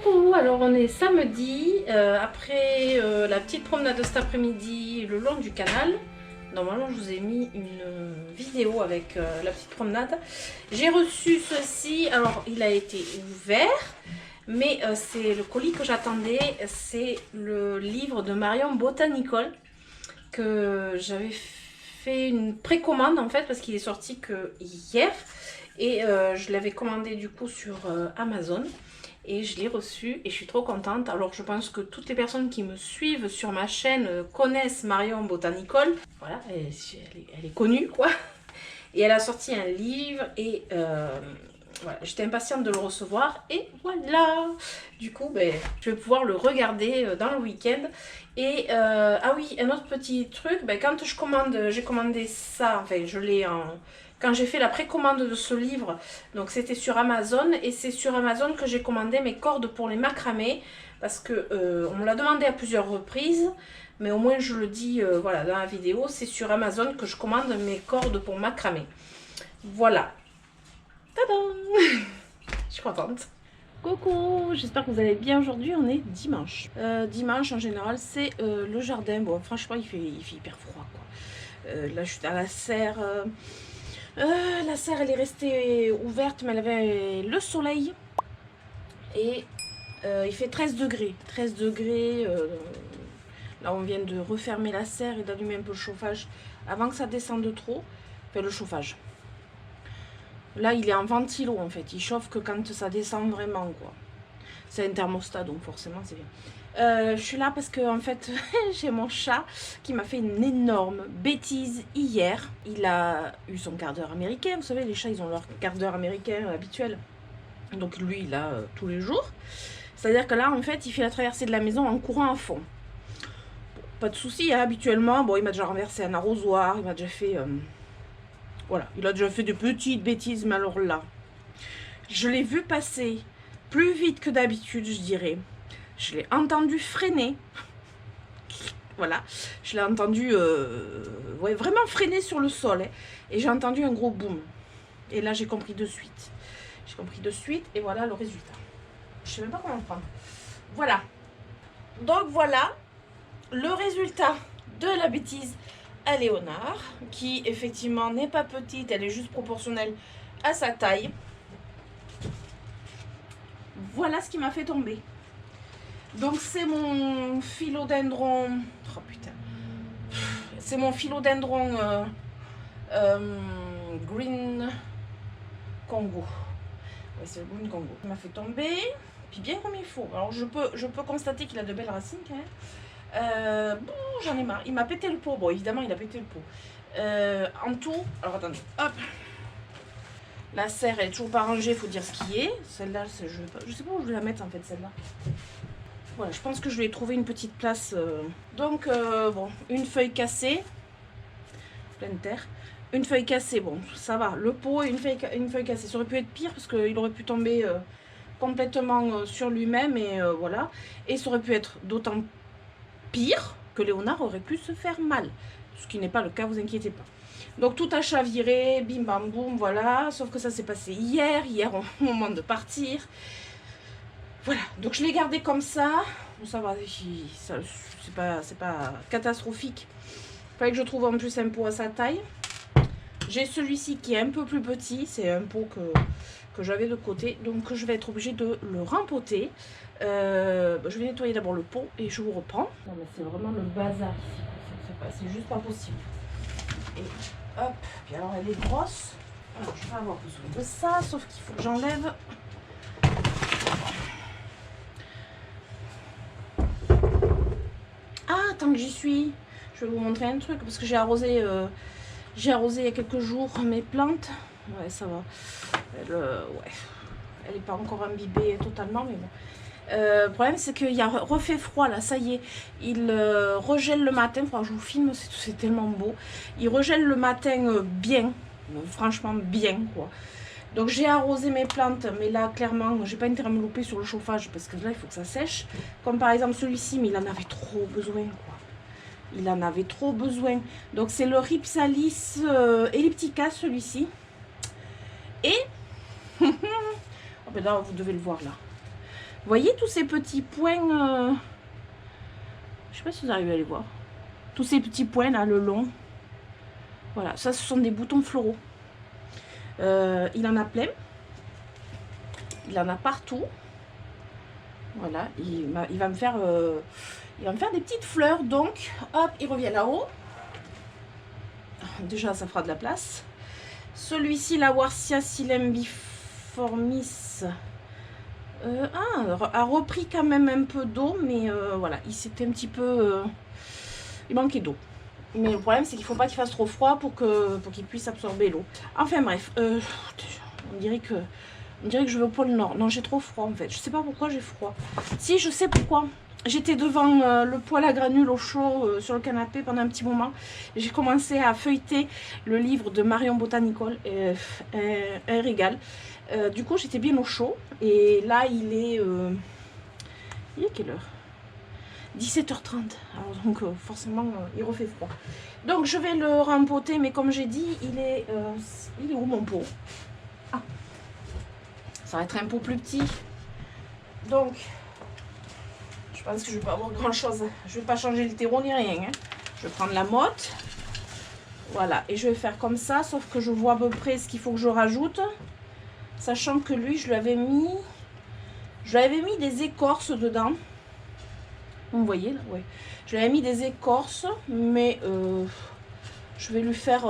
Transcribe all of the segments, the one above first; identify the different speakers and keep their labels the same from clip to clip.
Speaker 1: Coucou, alors on est samedi, après la petite promenade de cet après-midi le long du canal. Normalement je vous ai mis une vidéo avec la petite promenade. J'ai reçu ceci, alors il a été ouvert, mais c'est le colis que j'attendais, c'est le livre de Marion Botanicole que j'avais fait une précommande en fait parce qu'il est sorti que hier et je l'avais commandé du coup sur Amazon. Et je l'ai reçu et je suis trop contente. Alors je pense que toutes les personnes qui me suivent sur ma chaîne connaissent Marion Botanicole. Voilà, elle est connue quoi. Et elle a sorti un livre et voilà, j'étais impatiente de le recevoir. Et voilà, du coup ben, je vais pouvoir le regarder dans le week-end. Et ah oui, un autre petit truc, ben, quand j'ai commandé ça, enfin je l'ai en... Quand j'ai fait la précommande de ce livre, donc c'était sur Amazon, et c'est sur Amazon que j'ai commandé mes cordes pour les macramés, parce que on me l'a demandé à plusieurs reprises, mais au moins je le dis voilà, dans la vidéo, c'est sur Amazon que je commande mes cordes pour macramé. Voilà. Tadam. Je suis contente. Coucou, j'espère que vous allez bien aujourd'hui, on est dimanche. Dimanche en général c'est le jardin, bon franchement il fait hyper froid quoi. Là je suis dans la serre. La serre elle est restée ouverte mais elle avait le soleil et il fait 13 degrés. 13 degrés, là on vient de refermer la serre et d'allumer un peu le chauffage avant que ça descende trop. Enfin le chauffage. Là il est en ventilo en fait, il chauffe que quand ça descend vraiment quoi. C'est un thermostat donc forcément c'est bien. Je suis là parce que en fait j'ai mon chat qui m'a fait une énorme bêtise hier. Il a eu son quart d'heure américain. Vous savez les chats ils ont leur quart d'heure américain habituel. Donc lui il a tous les jours. C'est à dire que là en fait il fait la traversée de la maison en courant à fond. Bon, pas de souci hein, habituellement. Bon il m'a déjà renversé un arrosoir. Il m'a déjà fait voilà, il a déjà fait de petites bêtises. Mais alors là je l'ai vu passer plus vite que d'habitude je dirais. Je l'ai entendu freiner. Voilà. Je l'ai entendu ouais, vraiment freiner sur le sol. Hein. Et j'ai entendu un gros boom. Et là, j'ai compris de suite. J'ai compris de suite. Et voilà le résultat. Je sais même pas comment le prendre. Voilà. Donc voilà le résultat de la bêtise à Léonard. Qui effectivement n'est pas petite. Elle est juste proportionnelle à sa taille. Voilà ce qui m'a fait tomber. Donc c'est mon philodendron, oh putain, c'est mon philodendron Green Congo. Ouais, c'est le Green Congo. Il m'a fait tomber, puis bien comme il faut. Alors je peux constater qu'il a de belles racines quand même. Bon, j'en ai marre. Il m'a pété le pot. Bon, évidemment, il a pété le pot. En tout, alors attendez, hop. La serre, elle est toujours pas rangée, il faut dire ce qui est. Celle-là, je sais pas où je vais la mettre en fait, celle-là. Voilà, je pense que je vais trouver une petite place. Donc, bon, une feuille cassée. Pleine terre. Une feuille cassée, bon, ça va. Le pot et une feuille cassée. Ça aurait pu être pire parce qu'il aurait pu tomber complètement sur lui-même. Et voilà. Et ça aurait pu être d'autant pire que Léonard aurait pu se faire mal. Ce qui n'est pas le cas, vous inquiétez pas. Donc, tout a chaviré, bim bam boum, voilà. Sauf que ça s'est passé hier au moment de partir. Voilà, donc je l'ai gardé comme ça. Bon, ça va, c'est pas catastrophique. Il fallait que je trouve en plus un pot à sa taille. J'ai celui-ci qui est un peu plus petit. C'est un pot que j'avais de côté. Donc je vais être obligée de le rempoter. Je vais nettoyer d'abord le pot et je vous reprends. Non mais c'est vraiment le bazar ici. C'est juste pas possible. Et hop, puis alors elle est grosse. Alors je vais avoir besoin de ça, sauf qu'il faut que j'enlève. Ah, tant que j'y suis, je vais vous montrer un truc parce que j'ai arrosé il y a quelques jours mes plantes. Ouais, ça va. Ouais, elle n'est pas encore imbibée totalement, mais bon. Le problème, c'est qu'il y a refait froid là, ça y est. Il regèle le matin. Enfin, je vous filme, c'est tellement beau. Il regèle le matin bien, franchement bien quoi. Donc j'ai arrosé mes plantes, mais là clairement j'ai pas intérêt à me louper sur le chauffage parce que là il faut que ça sèche. Comme par exemple celui-ci, mais il en avait trop besoin quoi. Il en avait trop besoin. Donc c'est le Rhipsalis elliptica celui-ci. Et oh ben là vous devez le voir là. Vous voyez tous ces petits points, je sais pas si vous arrivez à les voir. Tous ces petits points là, le long. Voilà, ça ce sont des boutons floraux. Il en a plein. Il en a partout. Voilà, il va me faire des petites fleurs. Donc, hop, il revient là-haut. Déjà, ça fera de la place. Celui-ci, la Warsia Silembiformis, a repris quand même un peu d'eau, mais voilà, il s'était un petit peu... il manquait d'eau. Mais le problème, c'est qu'il ne faut pas qu'il fasse trop froid pour qu'il puisse absorber l'eau. Enfin bref, on dirait que je vais au pôle Nord. Non, j'ai trop froid en fait. Je sais pas pourquoi j'ai froid. Si, je sais pourquoi. J'étais devant le poêle à granules au chaud sur le canapé pendant un petit moment. J'ai commencé à feuilleter le livre de Marion Botanicole, un régal. Du coup, j'étais bien au chaud. Et là, il est quelle heure? 17h30. Alors donc, forcément, il refait froid. Donc, je vais le rempoter. Mais comme j'ai dit, il est où mon pot? Ah, ça va être un pot plus petit. Donc... je pense que je ne vais pas avoir grand chose. Je ne vais pas changer le terreau ni rien. Hein. Je vais prendre la motte. Voilà. Et je vais faire comme ça. Sauf que je vois à peu près ce qu'il faut que je rajoute. Sachant que lui, je lui avais mis des écorces dedans. Vous voyez là, ouais. Je lui avais mis des écorces. Mais je vais lui faire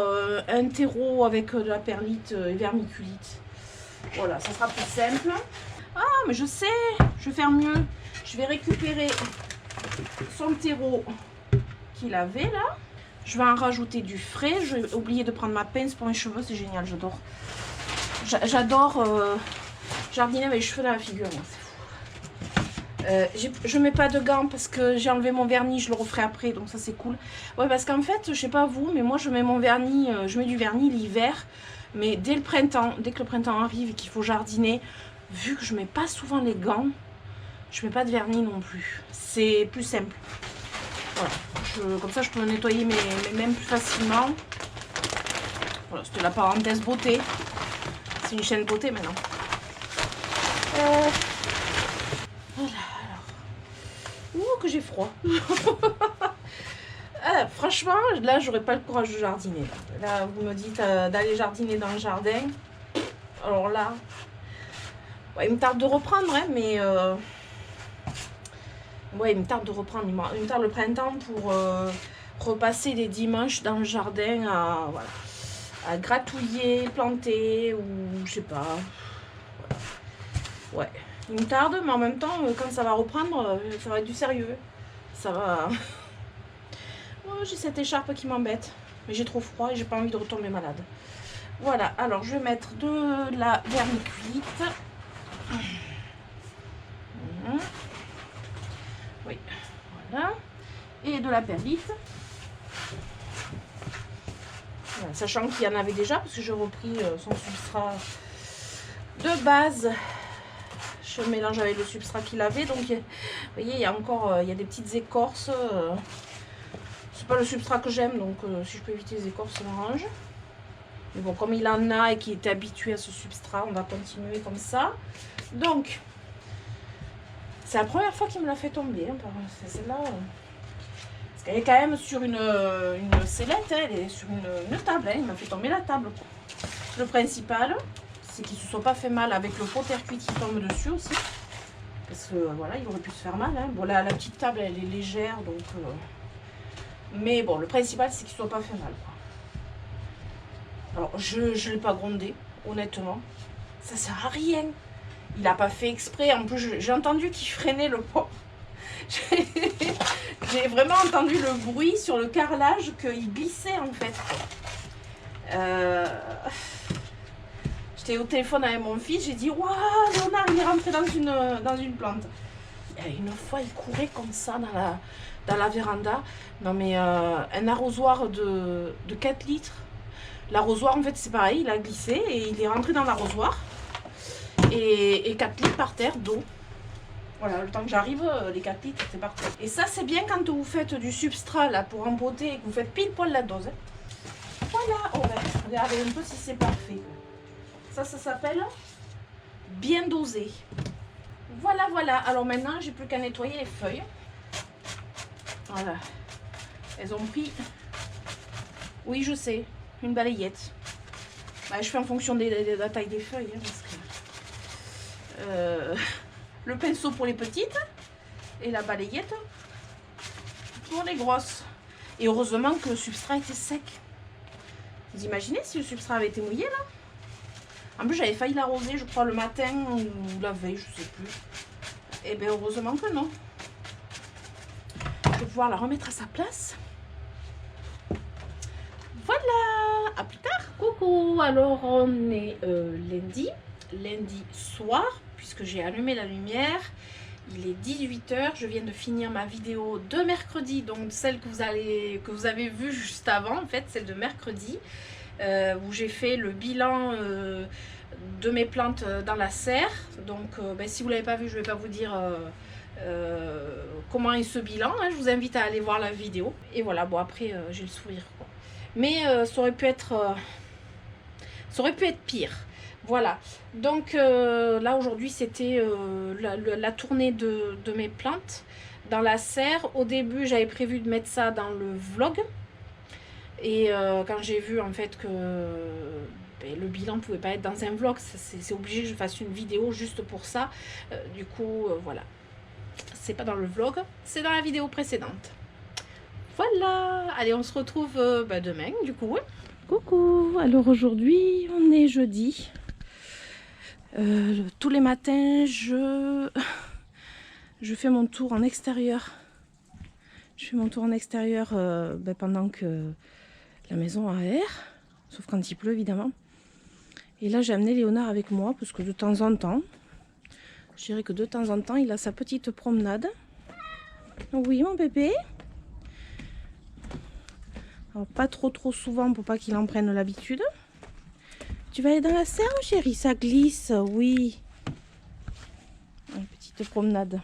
Speaker 1: un terreau avec de la perlite et vermiculite. Voilà. Ça sera plus simple. Ah, mais je sais. Je vais faire mieux. Je vais récupérer son terreau qu'il avait là. Je vais en rajouter du frais. J'ai oublié de prendre ma pince pour mes cheveux. C'est génial, j'adore. J'adore jardiner avec les cheveux dans la figure. C'est fou. Je mets pas de gants parce que j'ai enlevé mon vernis. Je le referai après, donc ça c'est cool. Ouais, parce qu'en fait, je sais pas vous, mais moi je mets mon vernis. Je mets du vernis l'hiver. Mais dès le printemps, dès que le printemps arrive et qu'il faut jardiner, vu que je mets pas souvent les gants, je mets pas de vernis non plus. C'est plus simple. Voilà. Comme ça, je peux nettoyer mes mains plus facilement. Voilà, c'était la parenthèse beauté. C'est une chaîne beauté maintenant. Voilà, alors. Ouh, que j'ai froid. Ah, franchement, là, j'aurais pas le courage de jardiner. Là, vous me dites d'aller jardiner dans le jardin. Alors là, ouais, il me tarde de reprendre, hein, mais... ouais, il me tarde de reprendre. Il me tarde le printemps pour repasser les dimanches dans le jardin voilà, à gratouiller, planter ou je sais pas. Voilà. Ouais, il me tarde, mais en même temps, quand ça va reprendre, ça va être du sérieux. Ça va. Oh, j'ai cette écharpe qui m'embête. Mais j'ai trop froid et j'ai pas envie de retomber malade. Voilà, alors je vais mettre de la vermiculite. Oui, voilà. Et de la perlite. Voilà, sachant qu'il y en avait déjà, parce que j'ai repris son substrat de base. Je mélange avec le substrat qu'il avait. Donc, vous voyez, il y a encore il y a des petites écorces. C'est pas le substrat que j'aime, donc si je peux éviter les écorces, ça m'arrange. Mais bon, comme il en a et qu'il était habitué à ce substrat, on va continuer comme ça. Donc, c'est la première fois qu'il me l'a fait tomber. Hein, celle-là. Parce qu'elle est quand même sur une sellette, hein, elle est sur une table. Hein, il m'a fait tomber la table. Le principal, c'est qu'il ne se soit pas fait mal avec le pot terre cuite qui tombe dessus aussi. Parce que voilà, il aurait pu se faire mal. Hein. Bon, la petite table, elle est légère, donc... mais bon, le principal, c'est qu'il ne soit pas fait mal. Quoi. Alors, je ne l'ai pas grondé, honnêtement. Ça sert à rien. Il n'a pas fait exprès. En plus, j'ai entendu qu'il freinait le pot. J'ai vraiment entendu le bruit sur le carrelage qu'il glissait, en fait. J'étais au téléphone avec mon fils. J'ai dit, waouh, Léonard, il est rentré dans une plante. Et une fois, il courait comme ça dans la véranda. Non, mais un arrosoir de 4 litres. L'arrosoir, en fait, c'est pareil, il a glissé et il est rentré dans l'arrosoir. Et 4 litres par terre d'eau. Voilà, le temps que j'arrive, les 4 litres, c'est par terre. Et ça, c'est bien quand vous faites du substrat là pour empoter et que vous faites pile poil la dose. Hein. Voilà, on va regarder un peu si c'est parfait. Ça s'appelle bien dosé. Voilà, voilà. Alors maintenant, j'ai plus qu'à nettoyer les feuilles. Voilà. Elles ont pris, oui, je sais, une balayette. Bah, je fais en fonction de la taille des feuilles. Hein, parce que, le pinceau pour les petites et la balayette pour les grosses. Et heureusement que le substrat était sec. Vous imaginez si le substrat avait été mouillé là? En plus, j'avais failli l'arroser, je crois, le matin ou la veille, je sais plus. Et bien, heureusement que non. Je vais pouvoir la remettre à sa place. Voilà, à plus tard. Coucou, alors on est lundi soir, puisque j'ai allumé la lumière. Il est 18 h, je viens de finir ma vidéo de mercredi, donc celle que vous avez vue juste avant, en fait, celle de mercredi, où j'ai fait le bilan de mes plantes dans la serre. Donc si vous ne l'avez pas vu, je ne vais pas vous dire comment est ce bilan, hein. Je vous invite à aller voir la vidéo. Et voilà, bon après j'ai le sourire, quoi. Mais ça aurait pu être pire. Voilà, donc là aujourd'hui c'était la tournée de mes plantes dans la serre. Au début j'avais prévu de mettre ça dans le vlog. Et quand j'ai vu en fait que le bilan ne pouvait pas être dans un vlog, c'est obligé que je fasse une vidéo juste pour ça. Du coup, voilà. C'est pas dans le vlog, c'est dans la vidéo précédente. Voilà. Allez, on se retrouve demain, du coup. Coucou. Alors aujourd'hui, on est jeudi. Tous les matins, je fais mon tour en extérieur. Je fais mon tour en extérieur pendant que la maison a air, sauf quand il pleut évidemment. Et là j'ai amené Léonard avec moi parce que de temps en temps, je dirais que de temps en temps, il a sa petite promenade. Oui mon bébé. Alors pas trop souvent pour pas qu'il en prenne l'habitude. Tu vas aller dans la serre, chérie? Ça glisse, oui. Une petite promenade.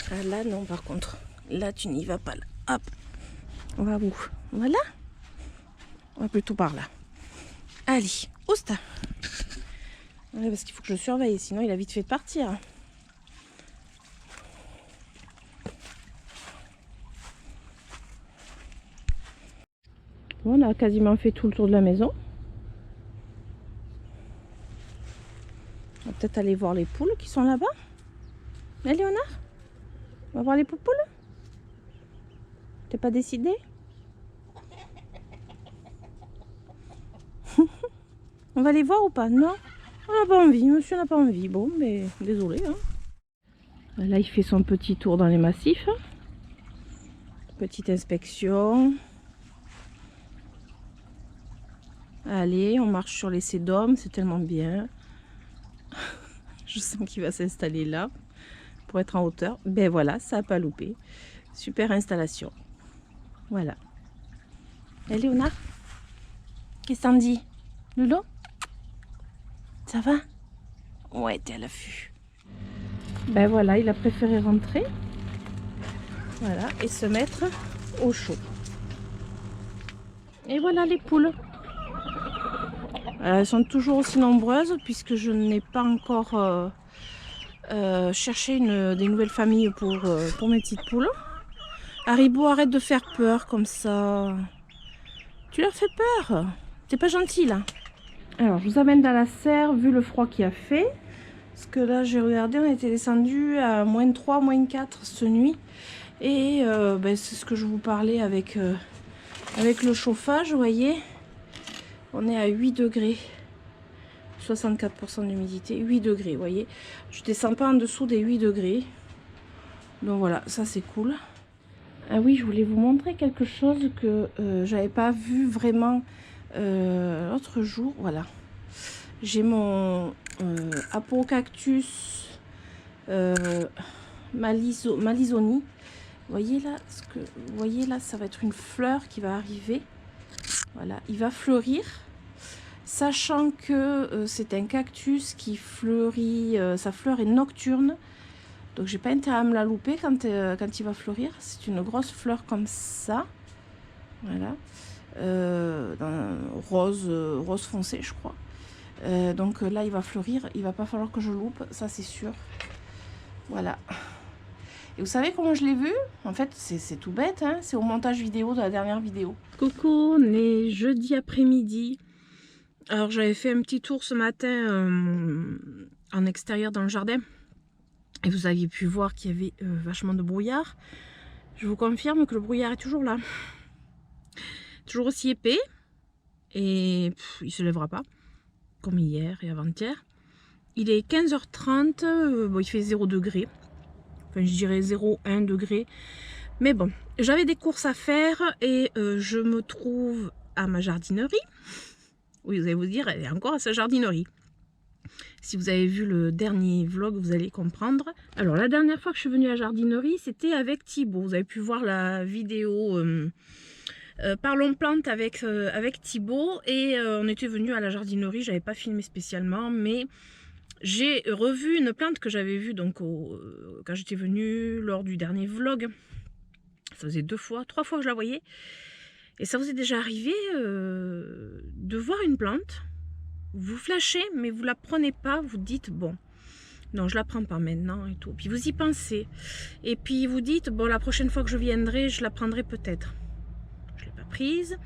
Speaker 1: Ah, là non par contre. Là tu n'y vas pas là. Hop. On va où? Voilà. On va plutôt par là. Allez, ousta. Ouais, parce qu'il faut que je le surveille, sinon il a vite fait de partir. Bon, on a quasiment fait tout le tour de la maison. On va peut-être aller voir les poules qui sont là-bas. Hein, Léonard? On va voir les poupoules? T'es pas décidé? On va les voir ou pas? Non? On n'a pas envie, monsieur n'a pas envie. Bon, mais désolé. Hein. Là, il fait son petit tour dans les massifs. Petite inspection. Allez, on marche sur les sédums, c'est tellement bien. Je sens qu'il va s'installer là pour être en hauteur. Ben voilà, ça n'a pas loupé. Super installation. Voilà. Et Léonard? Qu'est-ce que t'en dis? Lolo? Ça va? Ouais, t'es à l'affût. Ben voilà, il a préféré rentrer. Voilà, et se mettre au chaud. Et voilà les poules. Elles sont toujours aussi nombreuses puisque je n'ai pas encore cherché des nouvelles familles pour mes petites poules. Haribo, arrête de faire peur comme ça. Tu leur fais peur. T'es pas gentil là. Alors, je vous amène dans la serre, vu le froid qu'il a fait. Parce que là, j'ai regardé, on était descendu à -3, -4 cette nuit. Et c'est ce que je vous parlais avec le chauffage, vous voyez. On est à 8 degrés. 64% d'humidité, 8 degrés, vous voyez. Je descends pas en dessous des 8 degrés. Donc voilà, ça c'est cool. Ah oui, je voulais vous montrer quelque chose que j'avais pas vu vraiment l'autre jour. Voilà. J'ai mon Apocactus Malisoni. Voyez là, vous voyez là, ça va être une fleur qui va arriver. Voilà, il va fleurir. Sachant que c'est un cactus qui fleurit, sa fleur est nocturne. Donc j'ai pas intérêt à me la louper quand il va fleurir. C'est une grosse fleur comme ça. Voilà. Rose foncé, je crois.
Speaker 2: Donc là, il va fleurir. Il va pas falloir que je loupe, ça c'est sûr. Voilà. Et vous savez comment je l'ai vu? En fait, c'est tout bête, hein, c'est au montage vidéo de la dernière vidéo. Coucou, on est jeudi après-midi. Alors j'avais fait un petit tour ce matin en extérieur dans le jardin. Et vous aviez pu voir qu'il y avait vachement de brouillard. Je vous confirme que le brouillard est toujours là. Toujours aussi épais. Et il ne se lèvera pas. Comme hier et avant-hier. Il est 15h30. Bon, il fait 0 degré. Enfin, je dirais 0,1 degré. Mais bon, j'avais des courses à faire. Et je me trouve à ma jardinerie. Oui, vous allez vous dire, elle est encore à sa jardinerie. Si vous avez vu le dernier vlog, vous allez comprendre. Alors, la dernière fois que je suis venue à la jardinerie, c'était avec Thibaut. Vous avez pu voir la vidéo Parlons plantes avec Thibaut. Et on était venu à la jardinerie. J'avais pas filmé spécialement, mais j'ai revu une plante que j'avais vue donc quand j'étais venue lors du dernier vlog. Ça faisait 3 fois que je la voyais. Et ça vous est déjà arrivé de voir une plante, vous flashez, mais vous la prenez pas, vous dites bon, non, je la prends pas maintenant et tout. Puis vous y pensez. Et puis vous dites bon, la prochaine fois que je viendrai, je la prendrai peut-être. Je l'ai pas prise.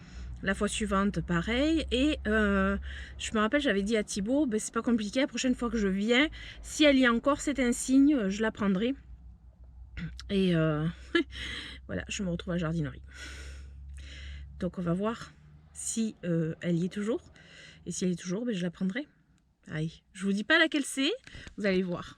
Speaker 2: La fois suivante, pareil. Et je me rappelle, j'avais dit à Thibaut, ben, c'est pas compliqué, la prochaine fois que je viens, si elle y est encore, c'est un signe, je la prendrai. Et voilà, je me retrouve à la jardinerie. Donc on va voir si elle y est toujours. Et si elle est toujours, ben, je la prendrai. Allez, je vous dis pas laquelle c'est, vous allez voir.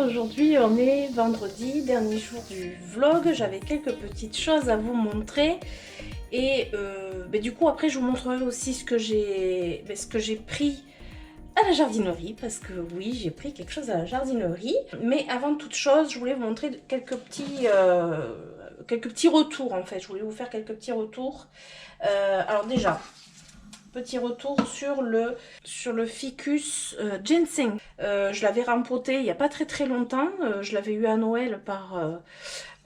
Speaker 2: Aujourd'hui on est vendredi, dernier jour du vlog. J'avais quelques petites choses à vous montrer. Et du coup après je vous montrerai aussi ce que j'ai pris à la jardinerie. Parce que oui, j'ai pris quelque chose à la jardinerie. Mais avant toute chose, je voulais vous montrer quelques petits retours en fait. Je voulais vous faire quelques petits retours. Alors déjà, petit retour sur le ficus ginseng. Je l'avais rempoté il n'y a pas très longtemps. Je l'avais eu à Noël par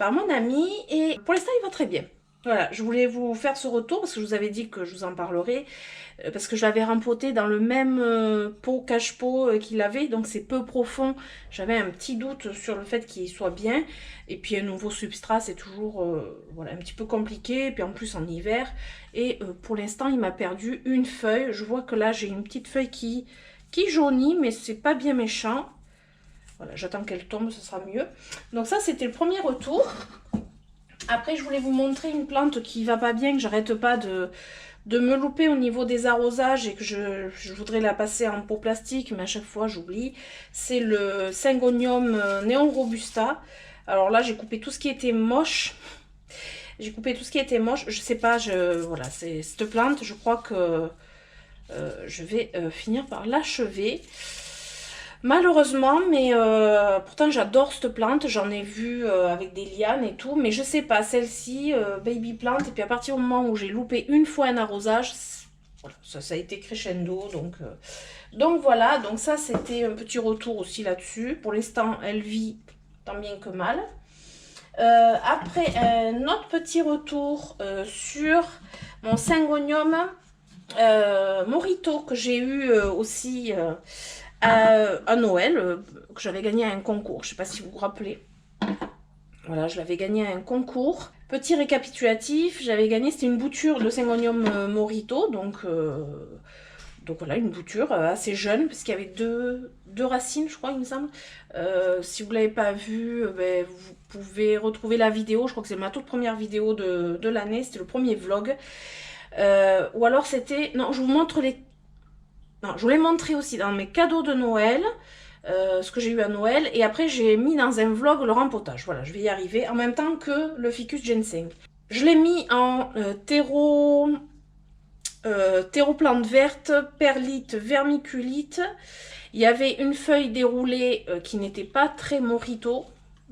Speaker 2: mon ami et pour l'instant il va très bien. Voilà, je voulais vous faire ce retour parce que je vous avais dit que je vous en parlerai. Parce que je l'avais rempoté dans le même pot cache-pot qu'il avait, donc c'est peu profond. J'avais un petit doute sur le fait qu'il soit bien. Et puis un nouveau substrat, c'est toujours voilà, un petit peu compliqué. Et puis en plus en hiver. Et pour l'instant, il m'a perdu une feuille. Je vois que là, j'ai une petite feuille qui jaunit, mais c'est pas bien méchant. Voilà, j'attends qu'elle tombe, ce sera mieux. Donc ça, c'était le premier retour. Après, je voulais vous montrer une plante qui va pas bien, que j'arrête pas de me louper au niveau des arrosages et que je voudrais la passer en pot plastique, mais à chaque fois j'oublie. C'est le Syngonium Neon Robusta. Alors là, j'ai coupé tout ce qui était moche. J'ai coupé tout ce qui était moche. Je sais pas, voilà, c'est cette plante, je crois que je vais finir par l'achever. Malheureusement, mais pourtant j'adore cette plante, j'en ai vu avec des lianes et tout, mais je sais pas, celle-ci, baby plant, et puis à partir du moment où j'ai loupé une fois un arrosage, voilà, ça a été crescendo, donc voilà, donc ça c'était un petit retour aussi là-dessus. Pour l'instant, elle vit tant bien que mal. Après, un autre petit retour sur mon Syngonium Morito que j'ai eu aussi à Noël, que j'avais gagné à un concours. Je ne sais pas si vous vous rappelez. Voilà, je l'avais gagné à un concours. Petit récapitulatif, j'avais gagné, c'était une bouture de Syngonium Morito, donc voilà, une bouture assez jeune, parce qu'il y avait deux racines, je crois, il me semble. Si vous ne l'avez pas vue, ben, vous pouvez retrouver la vidéo, je crois que c'est ma toute première vidéo de l'année, c'était le premier vlog. Ou alors c'était... Non, je vous montre les... Non, je vous l'ai montré aussi dans mes cadeaux de Noël, ce que j'ai eu à Noël, et après j'ai mis dans un vlog le rempotage. Voilà, je vais y arriver, en même temps que le ficus ginseng. Je l'ai mis en terreau plante verte, perlite, vermiculite. Il y avait une feuille déroulée qui n'était pas très morito,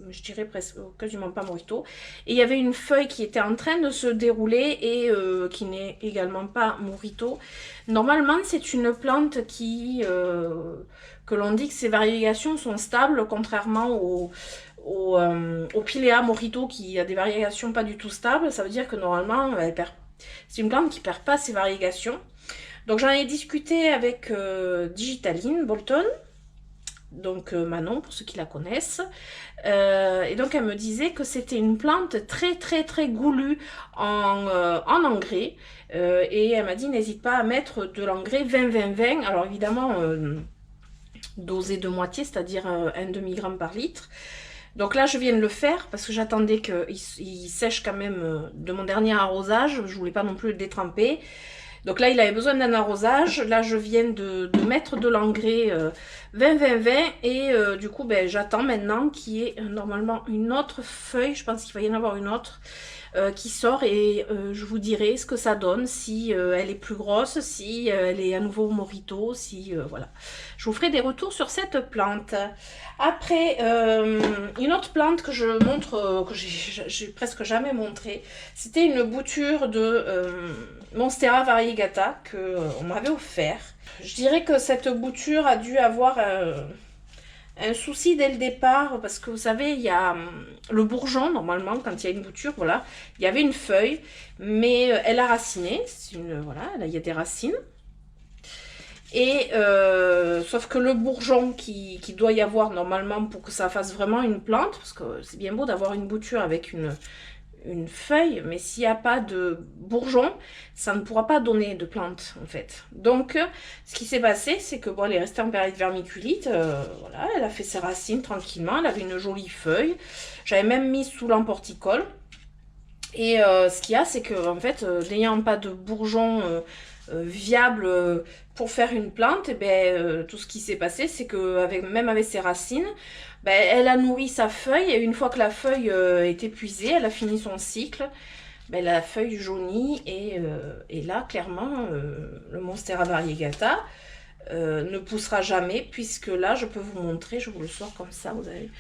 Speaker 2: je dirais presque quasiment pas morito. Et il y avait une feuille qui était en train de se dérouler et qui n'est également pas morito. Normalement, c'est une plante qui que l'on dit que ses variations sont stables, contrairement au Pilea morito qui a des variations pas du tout stables. Ça veut dire que normalement, c'est une plante qui ne perd pas ses variations. Donc j'en ai discuté avec Digitaline Bolton, donc Manon pour ceux qui la connaissent, et donc elle me disait que c'était une plante très goulue en engrais, et elle m'a dit n'hésite pas à mettre de l'engrais 20-20-20, alors évidemment dosé de moitié, c'est-à-dire un demi-gramme par litre. Donc là je viens de le faire parce que j'attendais qu'il sèche quand même de mon dernier arrosage, je voulais pas non plus le détremper. Donc là, il avait besoin d'un arrosage. Là, je viens de mettre de l'engrais 20-20-20. Et du coup, ben, j'attends maintenant qu'il y ait normalement une autre feuille. Je pense qu'il va y en avoir une autre qui sort. Et je vous dirai ce que ça donne. Si elle est plus grosse, si elle est à nouveau morito. Si voilà. Je vous ferai des retours sur cette plante. Après, une autre plante que je montre, que j'ai presque jamais montré, c'était une bouture de Monstera variegata qu'on m'avait offert. Je dirais que cette bouture a dû avoir un souci dès le départ, parce que vous savez, il y a le bourgeon, normalement, quand il y a une bouture, voilà, il y avait une feuille, mais elle a raciné, voilà, là, il y a des racines. Et sauf que le bourgeon qui doit y avoir normalement pour que ça fasse vraiment une plante, parce que c'est bien beau d'avoir une bouture avec une feuille, mais s'il n'y a pas de bourgeon, ça ne pourra pas donner de plante en fait. Donc ce qui s'est passé, c'est que bon, elle est restée en période vermiculite, voilà, elle a fait ses racines tranquillement, elle avait une jolie feuille, j'avais même mis sous l'emporticole. Et ce qu'il y a, c'est que en fait, n'ayant pas de bourgeon viable pour faire une plante, et ben, tout ce qui s'est passé, c'est que même avec ses racines, ben, elle a nourri sa feuille, et une fois que la feuille est épuisée, elle a fini son cycle, ben, la feuille jaunit, et là, clairement, le Monstera variegata ne poussera jamais, puisque là, je peux vous montrer, je vous le sors comme ça, vous avez,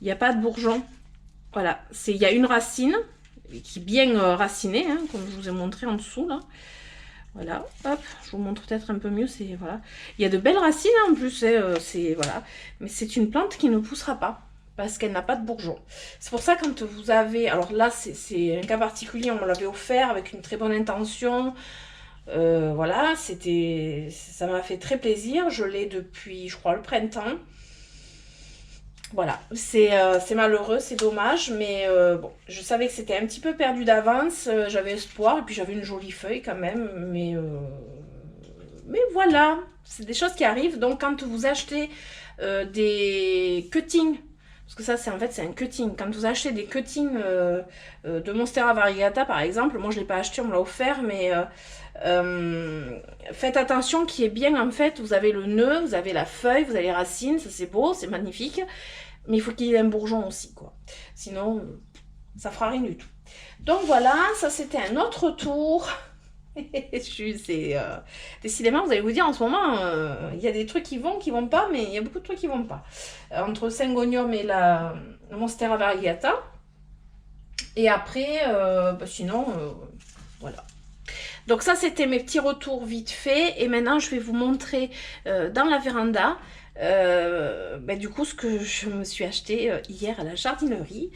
Speaker 2: il n'y a pas de bourgeon. Voilà, il y a une racine, qui est bien racinée, hein, comme je vous ai montré en dessous, là. Voilà, hop, je vous montre peut-être un peu mieux, c'est voilà. Il y a de belles racines en plus, c'est voilà. Mais c'est une plante qui ne poussera pas parce qu'elle n'a pas de bourgeon. C'est pour ça quand vous avez, alors là c'est un cas particulier, on me l'avait offert avec une très bonne intention. Voilà, ça m'a fait très plaisir. Je l'ai depuis, je crois, le printemps. Voilà, c'est malheureux, c'est dommage, mais bon, je savais que c'était un petit peu perdu d'avance, j'avais espoir, et puis j'avais une jolie feuille quand même, mais voilà, c'est des choses qui arrivent. Donc quand vous achetez des cuttings, parce que ça en fait c'est un cutting, quand vous achetez des cuttings de Monstera variegata par exemple, moi je ne l'ai pas acheté, on me l'a offert, mais faites attention qu'il y ait bien, en fait, vous avez le nœud, vous avez la feuille, vous avez les racines, ça c'est beau, c'est magnifique, mais il faut qu'il y ait un bourgeon aussi, quoi. Sinon, ça fera rien du tout. Donc voilà, ça c'était un autre tour. Décidément, vous allez vous dire en ce moment, il y a des trucs qui vont pas, mais il y a beaucoup de trucs qui vont pas. Entre Syngonium et la Monstera variegata. Et après, sinon, voilà. Donc ça, c'était mes petits retours vite fait. Et maintenant, je vais vous montrer dans la véranda, du coup, ce que je me suis acheté hier à la jardinerie.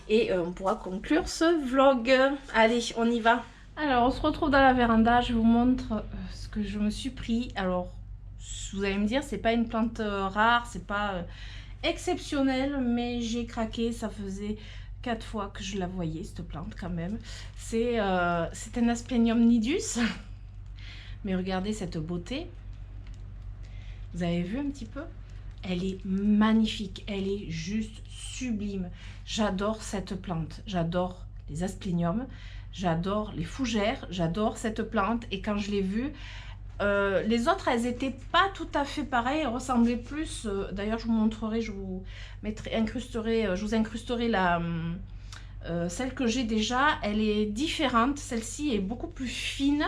Speaker 2: Et on pourra conclure ce vlog. Allez, on y va. Alors, on se retrouve dans la véranda. Je vous montre ce que je me suis pris. Alors, vous allez me dire, c'est pas une plante rare, c'est pas exceptionnel, mais j'ai craqué. Ça faisait 4 fois que je la voyais, cette plante quand même. C'est un Asplenium nidus. Mais regardez cette beauté. Vous avez vu un petit peu? Elle est magnifique, elle est juste sublime. J'adore cette plante, j'adore les aspleniums, j'adore les fougères, j'adore cette plante. Et quand je l'ai vue, les autres, elles n'étaient pas tout à fait pareilles, elles ressemblaient plus. D'ailleurs, je vous montrerai, je vous incrusterai celle que j'ai déjà. Elle est différente, celle-ci est beaucoup plus fine,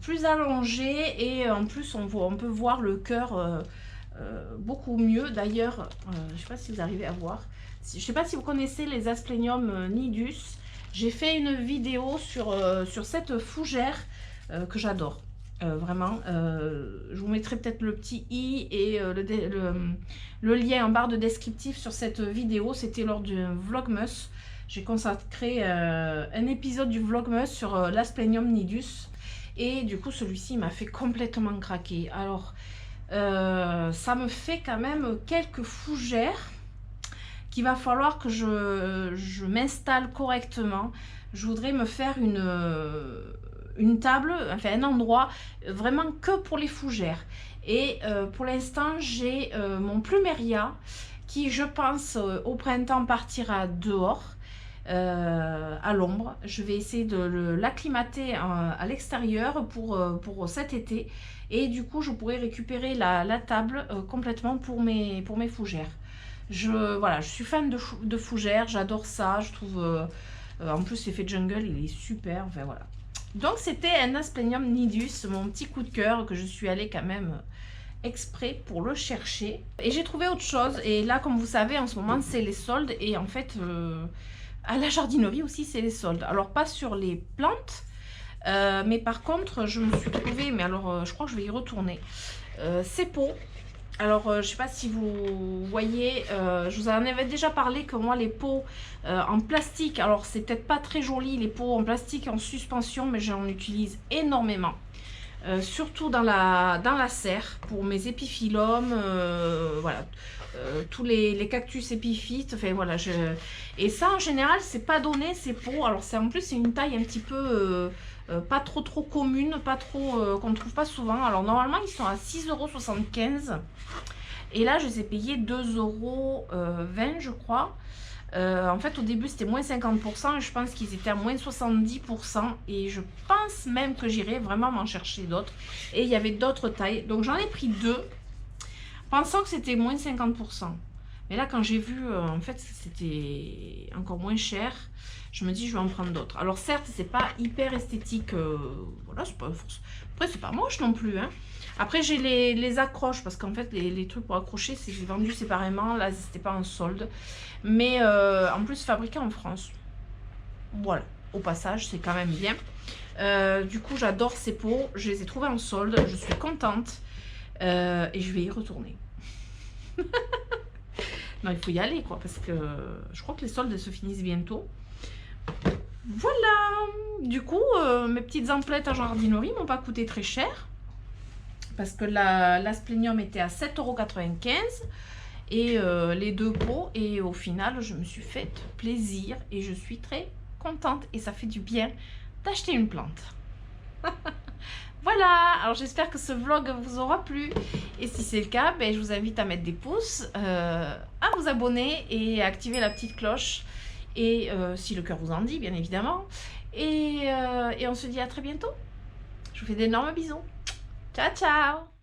Speaker 2: plus allongée, et en plus, on peut voir le cœur beaucoup mieux. D'ailleurs, je ne sais pas si vous arrivez à voir. Je ne sais pas si vous connaissez les Asplenium nidus. J'ai fait une vidéo sur cette fougère que j'adore. Vraiment, je vous mettrai peut-être le petit i et le lien en barre de descriptif sur cette vidéo. C'était lors du Vlogmas. J'ai consacré un épisode du Vlogmas sur l'Asplenium nidus. Et du coup, celui-ci m'a fait complètement craquer. Alors, ça me fait quand même quelques fougères qu'il va falloir que je m'installe correctement. Je voudrais me faire une table, enfin un endroit vraiment que pour les fougères. Et pour l'instant, j'ai mon plumeria qui, je pense, au printemps partira dehors. À l'ombre. Je vais essayer de l'acclimater à l'extérieur pour cet été, et du coup je pourrais récupérer la table complètement pour mes fougères. Voilà, je suis fan de fougères, j'adore ça, je trouve en plus l'effet jungle il est super, enfin voilà. Donc c'était un Asplenium nidus, mon petit coup de cœur, que je suis allée quand même exprès pour le chercher. Et j'ai trouvé autre chose, et là comme vous savez en ce moment c'est les soldes, et en fait à la jardinerie aussi, c'est les soldes. Alors, pas sur les plantes, mais par contre, je me suis trouvée, mais alors, je crois que je vais y retourner, ces pots. Alors, je ne sais pas si vous voyez, je vous en avais déjà parlé que moi, les pots en plastique, alors, c'est peut-être pas très joli, les pots en plastique en suspension, mais j'en utilise énormément. Surtout dans la serre, pour mes épiphyllums, voilà. Tous les cactus épiphytes, enfin voilà, et ça en général c'est pas donné ces pots. Alors c'est en plus c'est une taille un petit peu pas trop commune, pas trop qu'on ne trouve pas souvent. Alors normalement ils sont à 6,75 € et là je les ai payés 2,20 € je crois. En fait au début c'était moins 50% et je pense qu'ils étaient à moins 70%, et je pense même que j'irai vraiment m'en chercher d'autres, et il y avait d'autres tailles, donc j'en ai pris deux pensant que c'était moins 50%. Mais là, quand j'ai vu, en fait, c'était encore moins cher, je me dis, je vais en prendre d'autres. Alors, certes, c'est pas hyper esthétique, voilà, c'est pas... Après, c'est pas moche non plus, hein. Après, j'ai les accroches, parce qu'en fait, les trucs pour accrocher, c'est j'ai vendu séparément. Là, c'était pas en solde. Mais, en plus, fabriqué en France. Voilà, au passage, c'est quand même bien. Du coup, j'adore ces pots. Je les ai trouvés en solde. Je suis contente. Et je vais y retourner. Non, il faut y aller, quoi, parce que je crois que les soldes se finissent bientôt. Voilà. Du coup, mes petites emplettes à jardinerie m'ont pas coûté très cher, parce que l'Asplenium était à 7,95 € et les deux pots, et au final, je me suis fait plaisir et je suis très contente, et ça fait du bien d'acheter une plante. Voilà, alors j'espère que ce vlog vous aura plu, et si c'est le cas, ben, je vous invite à mettre des pouces, à vous abonner et à activer la petite cloche, et si le cœur vous en dit bien évidemment, et on se dit à très bientôt. Je vous fais d'énormes bisous. Ciao ciao.